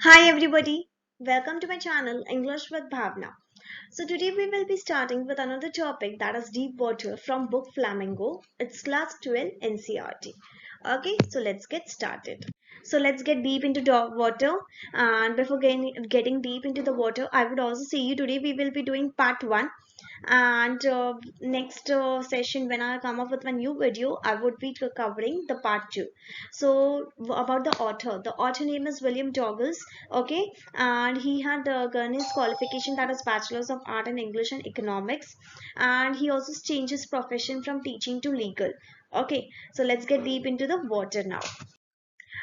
Hi everybody, welcome to my channel English with Bhavna. So today we will be starting with another topic that is deep water from book Flamingo. It's class 12 NCERT. Okay, so let's get started. So let's get deep into the water, and before getting deep into the water, I would also say you today we will be doing part 1, and next session when I come up with my new video I would be covering the part 2. So about the author name is William Douglas. Okay, and he had gotten his qualification, that is bachelor's of art in English and economics, and he also changed his profession from teaching to legal. Okay, so let's get deep into the water now.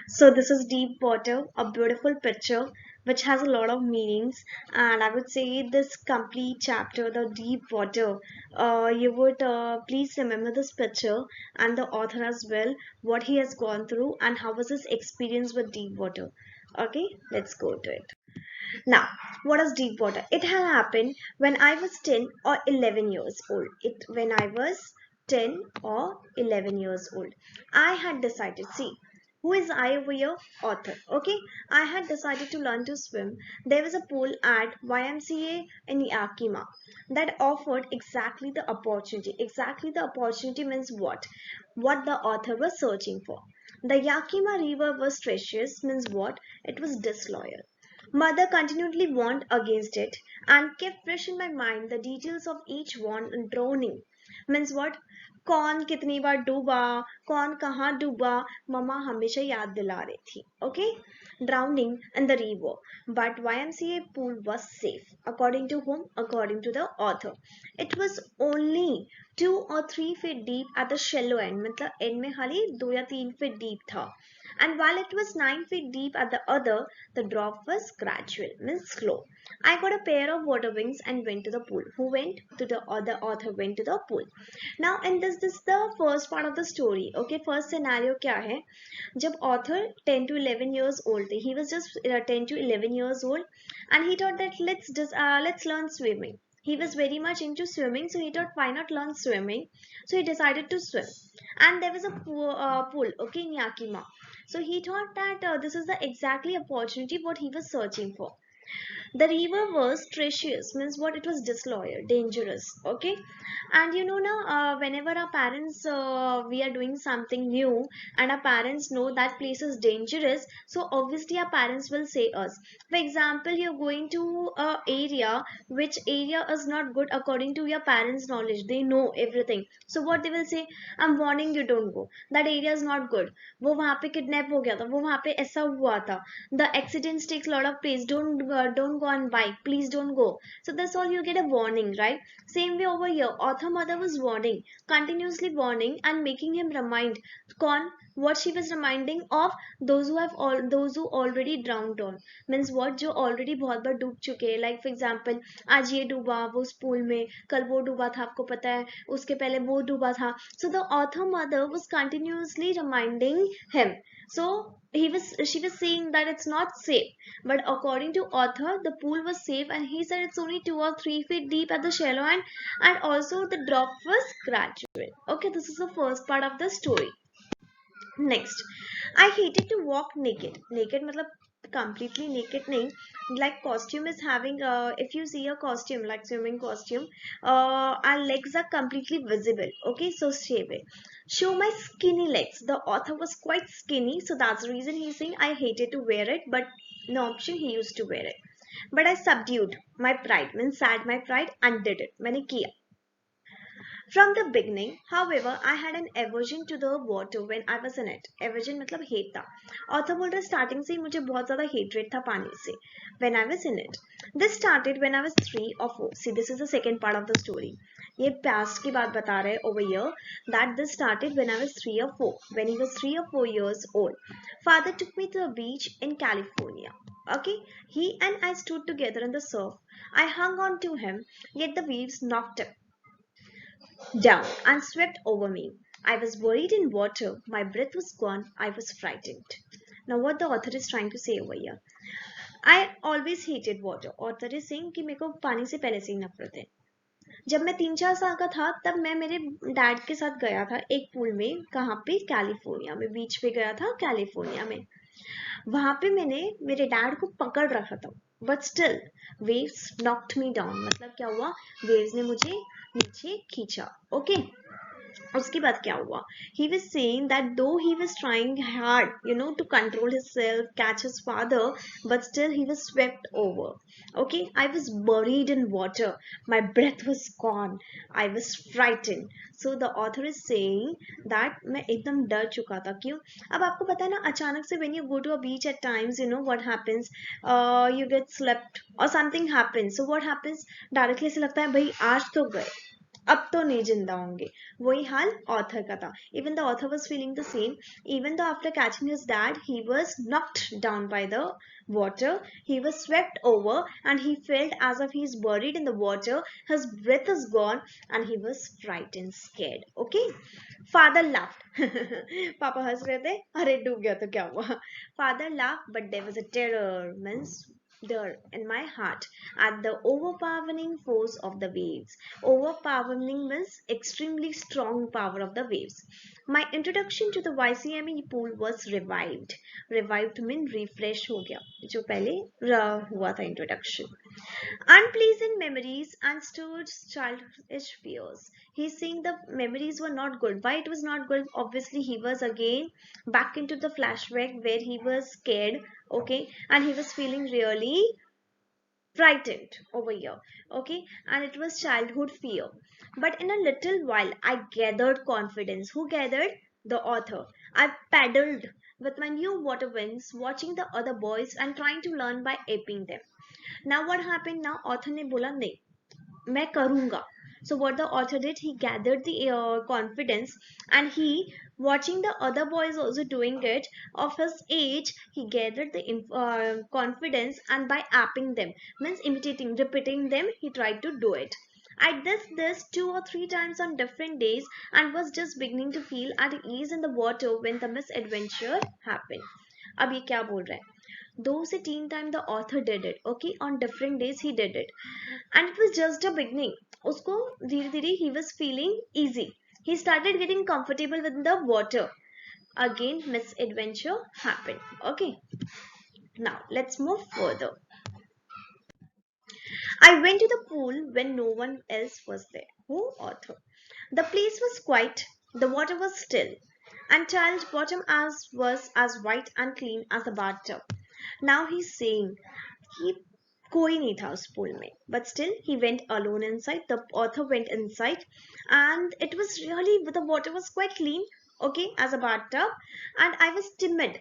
So this is deep water, a beautiful picture which has a lot of meanings, and I would say this complete chapter, the deep water, you would please remember this picture and the author as well, what he has gone through and how was his experience with deep water. Okay, let's go to it. Now, what is deep water? It had happened when I was 10 or 11 years old. When I was 10 or 11 years old, I had decided, see, who is I over here? Author. Okay, I had decided to learn to swim. There was a pool at YMCA in Yakima that offered exactly the opportunity. Exactly the opportunity means what? What the author was searching for. The Yakima River was treacherous, means what? It was disloyal. Mother continually warned against it and kept fresh in my mind the details of each one and drowning. Means what? कौन कितनी बार डूबा, कौन कहाँ डूबा, मम्मा हमेशा याद दिला रही थी. Okay, drowning in the river, but YMCA pool was safe. According to whom? According to the author. It was only 2 or 3 feet deep at the shallow end. मतलब end में खाली 2 या 3 feet deep था. And while it was 9 feet deep at the other, the drop was gradual, means slow. I got a pair of water wings and went to the pool. Who went to the other? Author went to the pool. Now, in this is the first part of the story. Okay, first scenario क्या है? जब author 10 to 11 years old थे, he was just 10 to 11 years old, and he thought that let's learn swimming. He was very much into swimming, so he thought why not learn swimming? So he decided to swim, and there was a pool, okay, in Yakima. So he thought that this is the exactly opportunity what he was searching for. The river was treacherous, means what? It was disloyal, dangerous. Okay, and you know now, whenever our parents we are doing something new and our parents know that place is dangerous, so obviously our parents will say us. For example, you're going to a area which area is not good according to your parents' knowledge. They know everything. So what they will say, I'm warning you, don't go. That area is not good. वो वहाँ पे kidnap हो गया था, वो वहाँ पे ऐसा हुआ था, the accidents takes a lot of place, don't go on bike, please don't go. So that's all, you get a warning, right? Same way over here, author mother was warning, continuously warning and making him remind. Con, what she was reminding of? Those who already drowned on, means what? जो already बहुत बार डूब चुके हैं. Like for example, आज ये डूबा वो उस pool में, कल वो डूबा था, आपको पता है, उसके पहले वो डूबा था. So the author mother was continuously reminding him. So she was saying that it's not safe, but according to author the pool was safe, and he said it's only 2 or 3 feet deep at the shallow end, and also the drop was gradual. Okay, this is the first part of the story. Next, I hated to walk naked. Naked matlab completely naked nahi. Like costume is having if you see a costume like swimming costume, our legs are completely visible. Okay, so shave it. Show my skinny legs. The author was quite skinny, so that's the reason he's saying I hated to wear it, but no option, he used to wear it. But I subdued my pride, means sad my pride, and did it. मैंने किया. From the beginning, however, I had an aversion to the water when I was in it. Aversion मतलब hate था. Author बोल रहा है starting से ही मुझे बहुत ज़्यादा hatred था पानी से. When I was in it. This started when I was 3 or 4. See, this is the second part of the story. ये past की बात बता रहे हैं over here, that this started when I was 3 or 4. When he was 3 or 4 years old. Father took me to a beach in California. Okay, he and I stood together in the surf. I hung on to him, yet the waves knocked down and swept over me. I was buried in water. My breath was gone. I was frightened. Now, what the author is trying to say over here? I always hated water. Author is saying कि मेरे को पानी से पहले से ही नफरत है. जब मैं 3-4 साल का था तब मैं मेरे डैड के साथ गया था एक पूल में. कहाँ पे? कैलिफोर्निया में. बीच पे गया था कैलिफोर्निया में. वहां पे मैंने मेरे डैड को पकड़ रखा था, but still waves knocked me down, मतलब क्या हुआ, वेव्स ने मुझे नीचे खींचा। ओके, उसके बाद क्या हुआ, he was saying that though he was trying hard, to control himself, catch his father, but still he was swept over. Okay, I was buried in water, my breath was gone, I was frightened. So the author is saying that मैं एकदम डर चुका था। क्यों? अब आपको पता है ना, अचानक से when you go to a beach at times, what happens, you get slept or something happens, so what happens, directly ऐसे लगता है भाई आज तो गए, अब तो नहीं जिंदा होंगे। वही हाल ऑथर का था। Even the author was feeling the same, even the after catching his dad he was knocked down by the water, he was swept over and he felt as if he is buried in the water, his breath is gone and he was frightened, scared. Okay, father laughed. पापा हंस रहे थे, अरे डूब गया तो क्या हुआ। father laughed but there was a terror, means there in my heart at the overpowering force of the waves. Overpowering means extremely strong power of the waves. My introduction to the YCME pool was revived. Revived mean refresh हो गया, जो पहले हुआ था introduction. Unpleasant memories and stirred childish fears. He's saying the memories were not good. Why it was not good? Obviously, he was again back into the flashback where he was scared, okay, and he was feeling really frightened over here, okay, and it was childhood fear. But in a little while, I gathered confidence. Who gathered? The author. I paddled with my new water wings, watching the other boys and trying to learn by aping them. Now what happened? Now author ने बोला नहीं, मैं करूंगा. So what the author did, he gathered the confidence, and he, watching the other boys also doing it of his age, he gathered the confidence, and by apping them, means imitating, repeating them, he tried to do it. I did this 2 or 3 times on different days and was just beginning to feel at ease in the water when the misadventure happened. अब ये क्या बोल रहा है, 2 से 3 times the author did it, okay, on different days he did it, and it was just a beginning. उसको धीरे धीरे he was feeling easy, he started getting comfortable with the water. Again misadventure happened. Okay, now let's move further. I went to the pool when no one else was there. Who? Author. The place was quiet, the water was still, and tiled bottom as was as white and clean as the bathtub. Now he's saying he कोई नहीं था उस pool में, but still he went alone inside. The author went inside, and it was really, the water was quite clean, okay, as a bathtub, and I was timid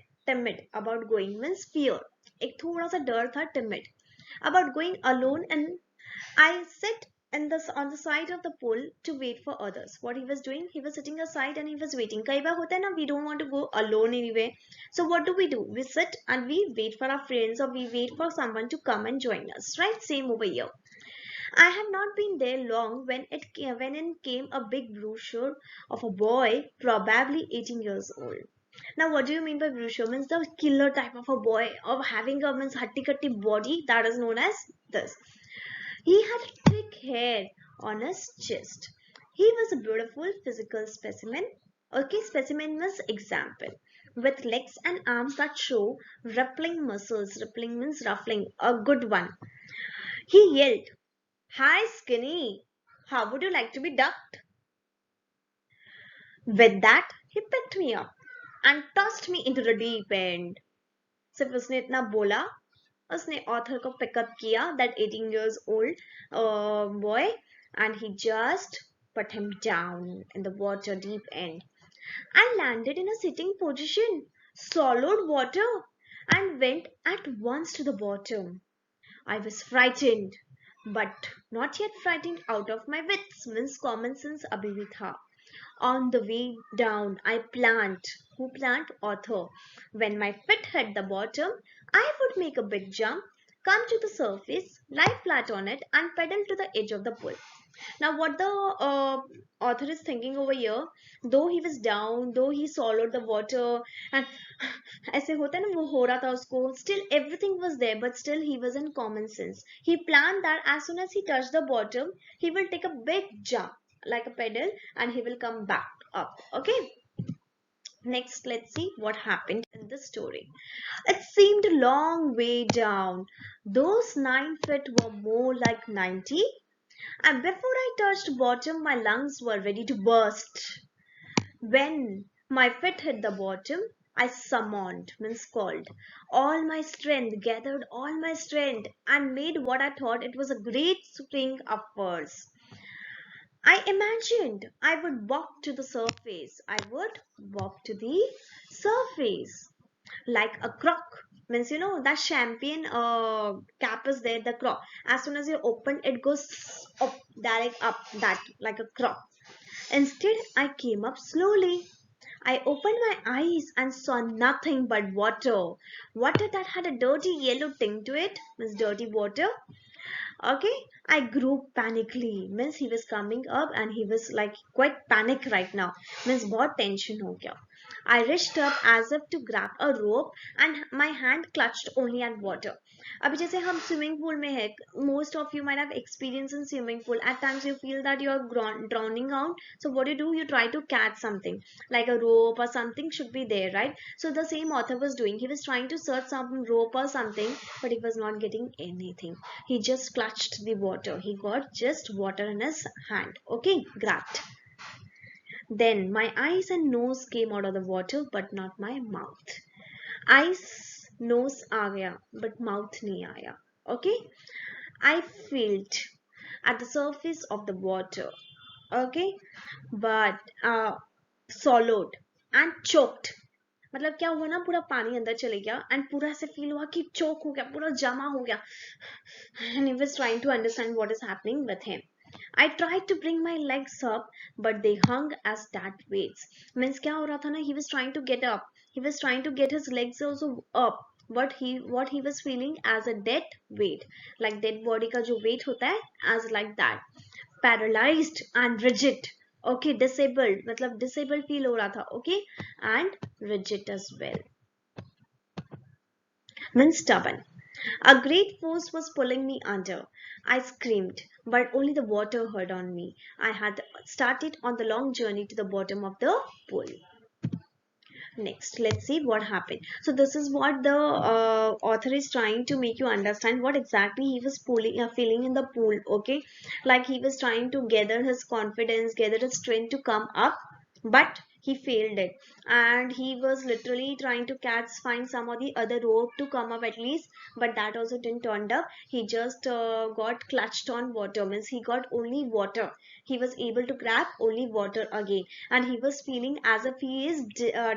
about going, means fear, एक थोड़ा सा डर था, timid about going alone, and I sit in this on the side of the pool to wait for others. What he was doing, he was sitting aside and he was waiting. कई बार होता है ना, we don't want to go alone anywhere. So what do? We sit and we wait for our friends, or we wait for someone to come and join us. Right? Same over here. I had not been there long when in came a big brochure of a boy, probably 18 years old. Now, what do you mean by brochure? Means the killer type of a boy, of having a means hatti katti body, that is known as this. He had thick hair on his chest. He was a beautiful physical specimen. Okay, specimen means example. With legs and arms that show rippling muscles. Rippling means ruffling. A good one. He yelled, "Hi, skinny. How would you like to be ducked?" With that, he picked me up and tossed me into the deep end. सिर्फ उसने इतना बोला, उसने author को pick up किया, that 18 years old boy, and he just put him down in the water deep end. I landed in a sitting position, swallowed water, and went at once to the bottom. I was frightened, but not yet frightened out of my wits, means common sense abhi bhi tha. On the way down, I planned. Who planned? Author. When my feet hit the bottom, I would make a big jump, come to the surface, lie flat on it, and pedal to the edge of the pool. Now, what the author is thinking over here, though he was down, though he swallowed the water, and ऐसे होता है ना, वो हो रहा था उसको, still everything was there, but still he was in common sense. He planned that as soon as he touched the bottom, he will take a big jump like a pedal and he will come back up. Okay, Next, let's see what happened in the story. It seemed a long way down. Those 9 feet were more like 90, and before I touched bottom, my lungs were ready to burst. When my feet hit the bottom, I summoned, means called, all my strength, gathered all my strength, and made what I thought it was a great spring upwards. I imagined I would walk to the surface. I would walk to the surface like a croc. Means that champagne cap is there, the croc. As soon as you open, it goes up, direct up, that like a croc. Instead, I came up slowly. I opened my eyes and saw nothing but water. Water that had a dirty yellow tint to it, means dirty water. Okay, I grew panically. Means he was coming up and he was like quite panic right now. Means बहुत tension हो गया. I reached up as if to grab a rope and my hand clutched only at water. अभी जैसे हम swimming pool में है, most of you might have experience in swimming pool. At times you feel that you are drowning out. So what do? You try to catch something like a rope or something should be there, right? So the same author was doing. He was trying to search some rope or something, but he was not getting anything. He just clutched the water. He got just water in his hand. Okay, grabbed. Then my eyes and nose came out of the water, but not my mouth. Eyes, nose आ गया, but mouth नहीं आया. Okay, I felt at the surface of the water. Okay, but swallowed and choked. मतलब क्या हुआ ना, पूरा पानी अंदर चले गया एंड पूरा ऐसे फील हुआ कि चोक हो गया, पूरा जमा हो गया. And he was trying to understand what is happening with him. I tried to bring my legs up, but they hung as dead weights. Means क्या हो रहा था ना, he was trying to get up. He was trying to get his legs also up. But what he was feeling as a dead weight, like dead body का जो weight होता है, as like that. Paralyzed and rigid. Okay, disabled, मतलब disabled feel हो रहा था. Okay, and rigid as well. Means stubborn. A great force was pulling me under. I screamed, but only the water heard on me. I had started on the long journey to the bottom of the pool. Next, let's see what happened. So this is what the author is trying to make you understand what exactly he was feeling in the pool. Okay, like he was trying to gather his confidence, gather his strength to come up, but he failed it, and he was literally trying to find some of the other rope to come up at least, but that also didn't turn up. He just got clutched on water, means he got only water. He was able to grab only water again, and he was feeling as if he is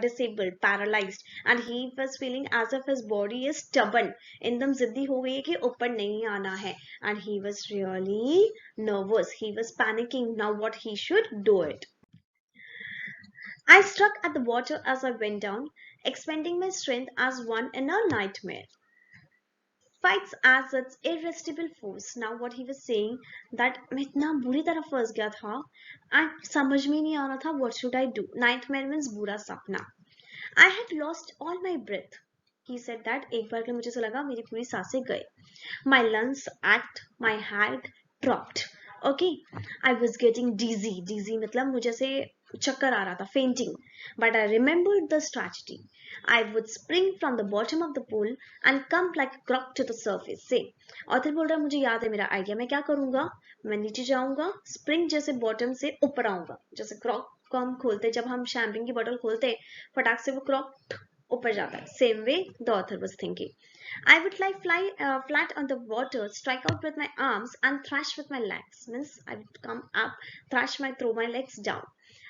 disabled, paralyzed, and he was feeling as if his body is stubborn, एकदम जिद्दी हो गई है कि ऊपर नहीं आना है. And he was really nervous. He was panicking now what he should do it. I struck at the water as I went down, expending my strength as one in a nightmare. Fights as its irresistible force. Now what he was saying, that मैं इतना बुरी तरह फंस गया था and समझ में नहीं आ रहा था what should I do. Nightmare means बुरा सपना. I had lost all my breath. He said that एक बार के मुझे ऐसा लगा मेरी पूरी सांसें गई. My lungs ached, my head dropped. Okay, I was getting dizzy. Dizzy मतलब मुझे ऐसे चक्कर आ रहा था, fainting. But I remembered the strategy. I would spring from the bottom of the pool and come like a croc to the surface. Say, author बोल रहा है मुझे याद है मेरा आइडिया. मैं क्या करूंगा, मैं नीचे जाऊंगा, स्प्रिंग जैसे बॉटम से ऊपर आऊंगा, जैसे क्रॉक को हम खोलते, जब हम शैम्पेन की बोतल खोलते फटाक से वो क्रॉक ऊपर जाता है. Same way the author was thinking. I would flat on the water, strike out with my arms, and thrash with my legs. Means I would come up, throw my legs down.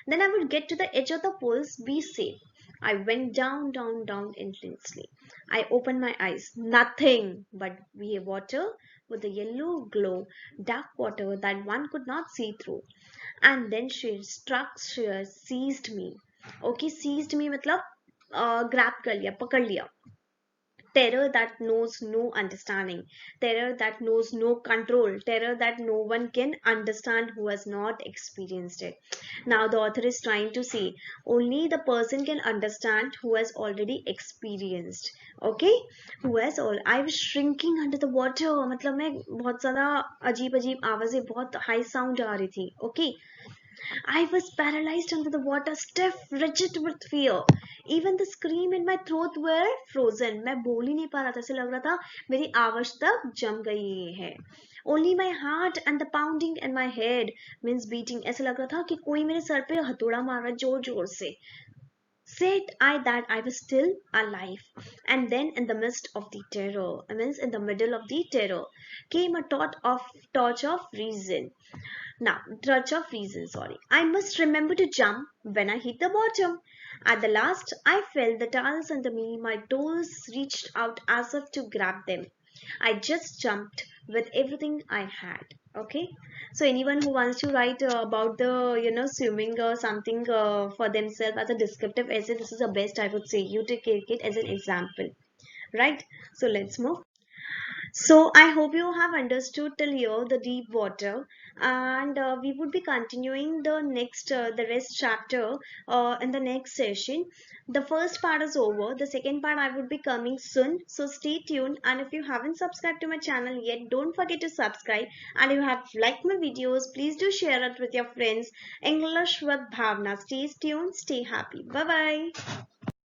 Then I would get to the edge of the pools, be safe. I went down, down, down intensely. I opened my eyes. Nothing but water with a yellow glow, dark water that one could not see through. And then she seized me. Okay, seized me मतलब grab कर लिया, पकड़ लिया. Terror that knows no understanding, terror that knows no control, terror that no one can understand who has not experienced it. Now the author is trying to say only the person can understand who has already experienced. Okay, who has all. I was shrinking under the water, मतलब मैं बहुत ज़्यादा अजीब अजीब आवाज़ें, बहुत high sound आ रही थी. Okay, I was paralyzed under the water, stiff, rigid with fear. Even the scream in my throat were frozen. मैं बोल ही नहीं पा रहा था, ऐसे लग रहा था मेरी आवाज तक जम गई है. Only my heart and the pounding in my head means beating. ऐसे लग रहा था कि कोई मेरे सर पे हथौड़ा मार रहा है जोर जोर से. Said I that I was still alive. And then in the midst of the terror, means in the middle of the terror, came a torch of reason. Now, touch of reason, sorry. I must remember to jump when I hit the bottom. At the last, I felt the tiles under me. My toes reached out as if to grab them. I just jumped with everything I had. Okay. So anyone who wants to write about the swimming or something for themselves as a descriptive essay, this is the best I would say. You take it as an example, right? So let's move. So I hope you have understood till here the deep water, and we would be continuing the rest chapter in the next session. The first part is over. The second part I would be coming soon. So stay tuned. And if you haven't subscribed to my channel yet, don't forget to subscribe. And if you have liked my videos, please do share it with your friends. English with Bhavna. Stay tuned. Stay happy. Bye bye.